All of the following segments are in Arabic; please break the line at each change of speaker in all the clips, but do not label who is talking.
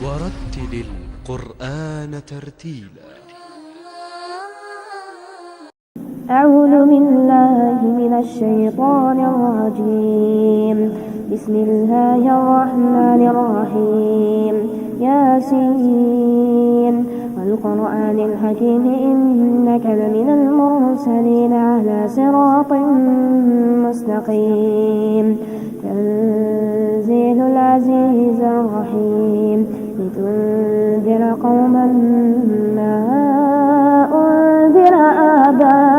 ورتل القرآن ترتيلا.
أعوذ بالله من الشيطان الرجيم. بسم الله الرحمن الرحيم. ياسين والقرآن الحكيم إنك لمن المرسلين على صراط مستقيم. تنزيل العزيز الرحيم. لتنذر قوما ما أنذر آباؤهم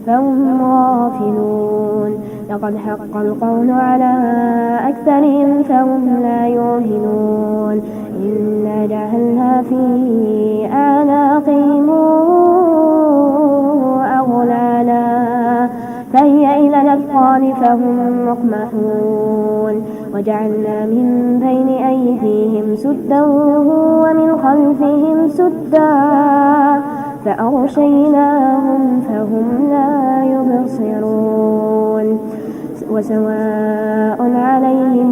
فهم غافلون. لقد حق القول على أكثرهم فهم لا يؤمنون. إنا جعلنا في أعناقهم أغلالا فهي إلى الأذقان فهم مقمحون. وجعلنا من بين أيديهم سدا ومن خلفهم سدا فأغشيناهم فهم لا يبصرون. وسواء عليهم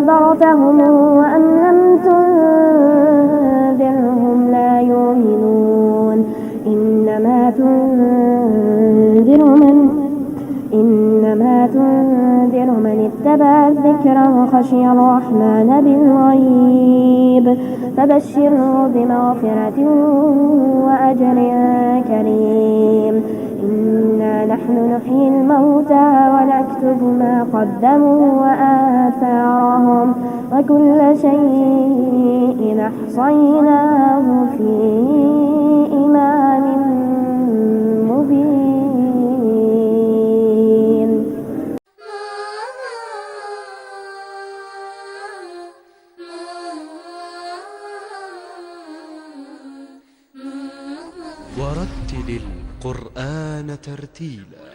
أنذرتهم وأم لم تنذرهم لا يؤمنون. إنما تنذر من اتبع الذكر وخشي الرحمن بالغيب فبشره بمغفرة وأجر كريم. إنا نحن نحيي الموتى ونكتب ما قدموا وآثارهم وكل شيء أحصيناه في إمام مبين.
ورتل القرآن ترتيلا.